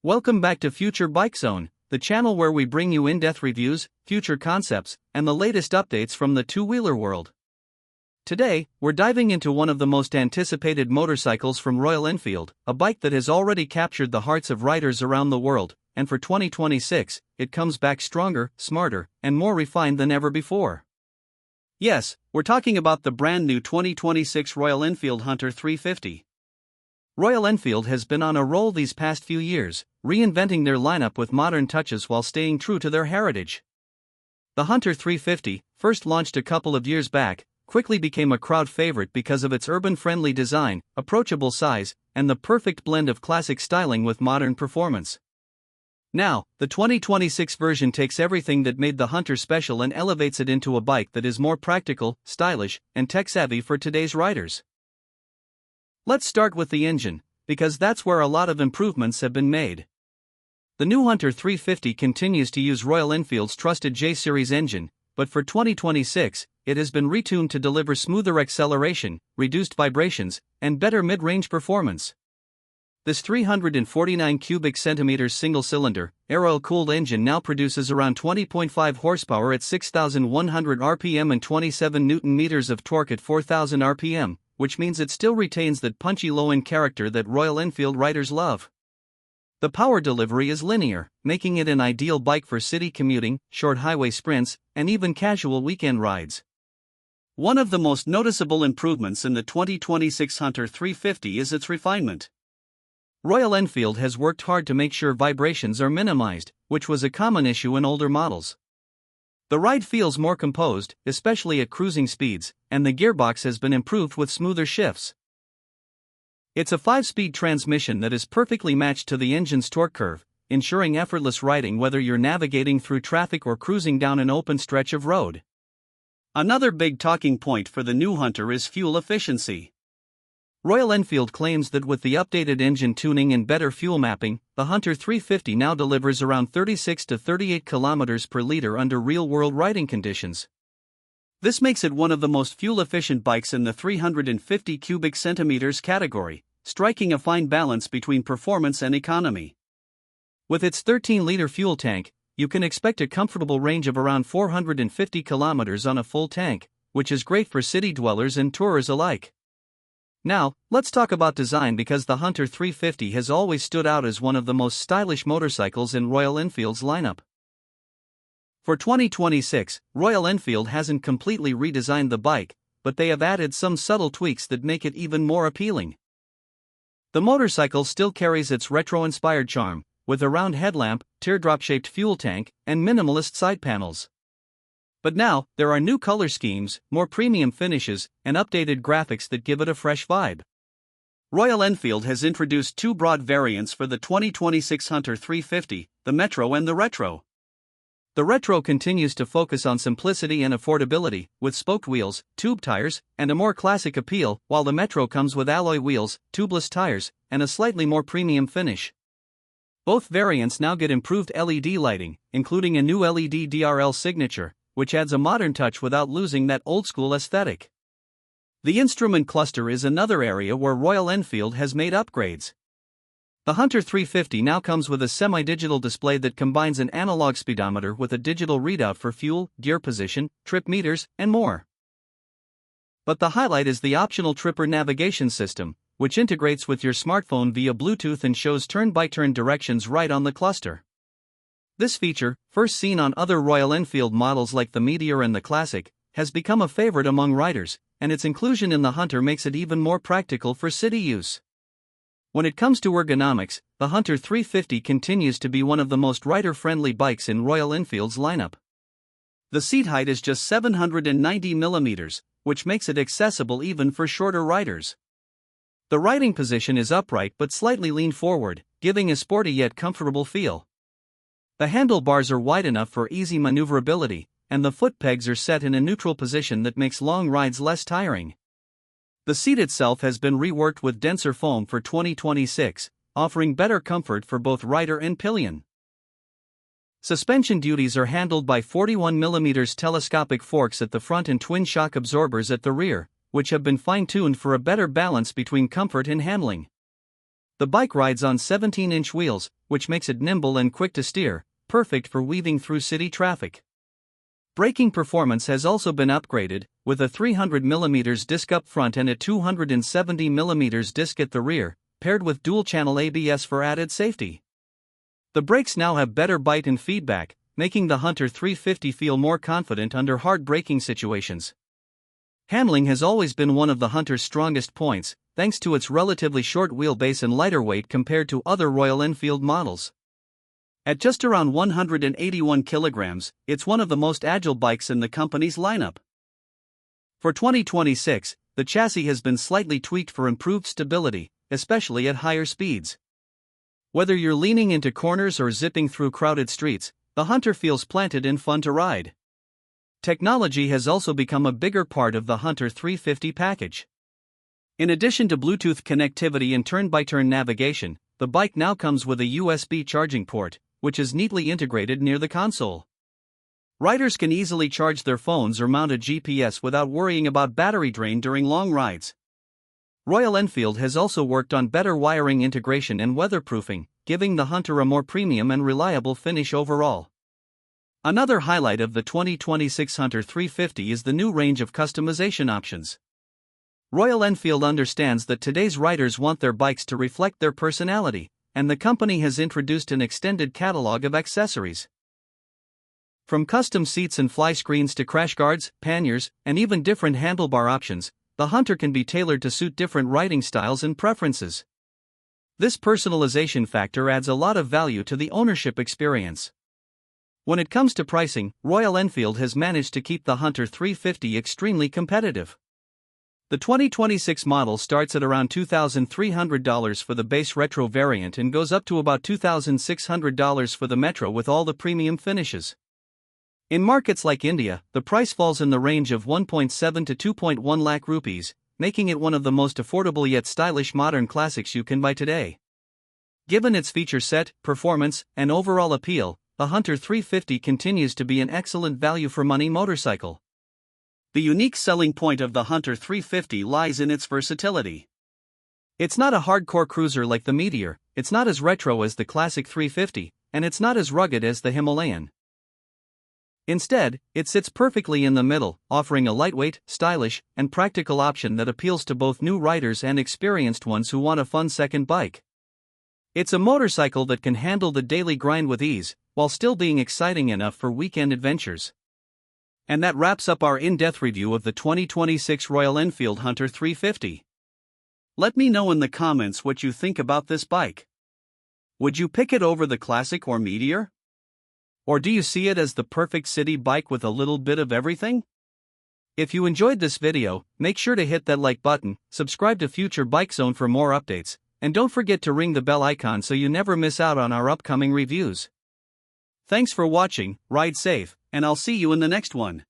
Welcome back to Future Bike Zone, the channel where we bring you in-depth reviews, future concepts, and the latest updates from the two-wheeler world. Today, we're diving into one of the most anticipated motorcycles from Royal Enfield, a bike that has already captured the hearts of riders around the world, and for 2026, it comes back stronger, smarter, and more refined than ever before. Yes, we're talking about the brand new 2026 Royal Enfield Hunter 350. Royal Enfield has been on a roll these past few years, reinventing their lineup with modern touches while staying true to their heritage. The Hunter 350, first launched a couple of years back, quickly became a crowd favorite because of its urban-friendly design, approachable size, and the perfect blend of classic styling with modern performance. Now, the 2026 version takes everything that made the Hunter special and elevates it into a bike that is more practical, stylish, and tech-savvy for today's riders. Let's start with the engine, because that's where a lot of improvements have been made. The new Hunter 350 continues to use Royal Enfield's trusted J-Series engine, but for 2026, it has been retuned to deliver smoother acceleration, reduced vibrations, and better mid-range performance. This 349 cubic centimeters single-cylinder, air-oil-cooled engine now produces around 20.5 horsepower at 6,100 RPM and 27 Nm of torque at 4,000 RPM, which means it still retains that punchy low-end character that Royal Enfield riders love. The power delivery is linear, making it an ideal bike for city commuting, short highway sprints, and even casual weekend rides. One of the most noticeable improvements in the 2026 Hunter 350 is its refinement. Royal Enfield has worked hard to make sure vibrations are minimized, which was a common issue in older models. The ride feels more composed, especially at cruising speeds, and the gearbox has been improved with smoother shifts. It's a 5-speed transmission that is perfectly matched to the engine's torque curve, ensuring effortless riding whether you're navigating through traffic or cruising down an open stretch of road. Another big talking point for the new Hunter is fuel efficiency. Royal Enfield claims that with the updated engine tuning and better fuel mapping, the Hunter 350 now delivers around 36 to 38 km per liter under real-world riding conditions. This makes it one of the most fuel-efficient bikes in the 350 cubic centimeters category, striking a fine balance between performance and economy. With its 13-liter fuel tank, you can expect a comfortable range of around 450 km on a full tank, which is great for city dwellers and tourers alike. Now, let's talk about design because the Hunter 350 has always stood out as one of the most stylish motorcycles in Royal Enfield's lineup. For 2026, Royal Enfield hasn't completely redesigned the bike, but they have added some subtle tweaks that make it even more appealing. The motorcycle still carries its retro-inspired charm, with a round headlamp, teardrop-shaped fuel tank, and minimalist side panels. But now, there are new color schemes, more premium finishes, and updated graphics that give it a fresh vibe. Royal Enfield has introduced two broad variants for the 2026 Hunter 350, the Metro and the Retro. The Retro continues to focus on simplicity and affordability, with spoked wheels, tube tires, and a more classic appeal, while the Metro comes with alloy wheels, tubeless tires, and a slightly more premium finish. Both variants now get improved LED lighting, including a new LED DRL signature, which adds a modern touch without losing that old-school aesthetic. The instrument cluster is another area where Royal Enfield has made upgrades. The Hunter 350 now comes with a semi-digital display that combines an analog speedometer with a digital readout for fuel, gear position, trip meters, and more. But the highlight is the optional Tripper navigation system, which integrates with your smartphone via Bluetooth and shows turn-by-turn directions right on the cluster. This feature, first seen on other Royal Enfield models like the Meteor and the Classic, has become a favorite among riders, and its inclusion in the Hunter makes it even more practical for city use. When it comes to ergonomics, the Hunter 350 continues to be one of the most rider-friendly bikes in Royal Enfield's lineup. The seat height is just 790 mm, which makes it accessible even for shorter riders. The riding position is upright but slightly leaned forward, giving a sporty yet comfortable feel. The handlebars are wide enough for easy maneuverability, and the foot pegs are set in a neutral position that makes long rides less tiring. The seat itself has been reworked with denser foam for 2026, offering better comfort for both rider and pillion. Suspension duties are handled by 41 mm telescopic forks at the front and twin shock absorbers at the rear, which have been fine-tuned for a better balance between comfort and handling. The bike rides on 17-inch wheels, which makes it nimble and quick to steer, perfect for weaving through city traffic. Braking performance has also been upgraded, with a 300mm disc up front and a 270mm disc at the rear, paired with dual-channel ABS for added safety. The brakes now have better bite and feedback, making the Hunter 350 feel more confident under hard braking situations. Handling has always been one of the Hunter's strongest points, thanks to its relatively short wheelbase and lighter weight compared to other Royal Enfield models. At just around 181 kilograms, it's one of the most agile bikes in the company's lineup. For 2026, the chassis has been slightly tweaked for improved stability, especially at higher speeds. Whether you're leaning into corners or zipping through crowded streets, the Hunter feels planted and fun to ride. Technology has also become a bigger part of the Hunter 350 package. In addition to Bluetooth connectivity and turn-by-turn navigation, the bike now comes with a USB charging port, which is neatly integrated near the console. Riders can easily charge their phones or mount a GPS without worrying about battery drain during long rides. Royal Enfield has also worked on better wiring integration and weatherproofing, giving the Hunter a more premium and reliable finish overall. Another highlight of the 2026 Hunter 350 is the new range of customization options. Royal Enfield understands that today's riders want their bikes to reflect their personality, and the company has introduced an extended catalog of accessories. From custom seats and fly screens to crash guards, panniers, and even different handlebar options, the Hunter can be tailored to suit different riding styles and preferences. This personalization factor adds a lot of value to the ownership experience. When it comes to pricing, Royal Enfield has managed to keep the Hunter 350 extremely competitive. The 2026 model starts at around $2,300 for the base retro variant and goes up to about $2,600 for the Metro with all the premium finishes. In markets like India, the price falls in the range of 1.7 to 2.1 lakh rupees, making it one of the most affordable yet stylish modern classics you can buy today. Given its feature set, performance, and overall appeal, the Hunter 350 continues to be an excellent value for money motorcycle. The unique selling point of the Hunter 350 lies in its versatility. It's not a hardcore cruiser like the Meteor, it's not as retro as the classic 350, and it's not as rugged as the Himalayan. Instead, it sits perfectly in the middle, offering a lightweight, stylish, and practical option that appeals to both new riders and experienced ones who want a fun second bike. It's a motorcycle that can handle the daily grind with ease, while still being exciting enough for weekend adventures. And that wraps up our in-depth review of the 2026 Royal Enfield Hunter 350. Let me know in the comments what you think about this bike. Would you pick it over the Classic or Meteor? Or do you see it as the perfect city bike with a little bit of everything? If you enjoyed this video, make sure to hit that like button, subscribe to Future Bike Zone for more updates, and don't forget to ring the bell icon so you never miss out on our upcoming reviews. Thanks for watching, ride safe, and I'll see you in the next one.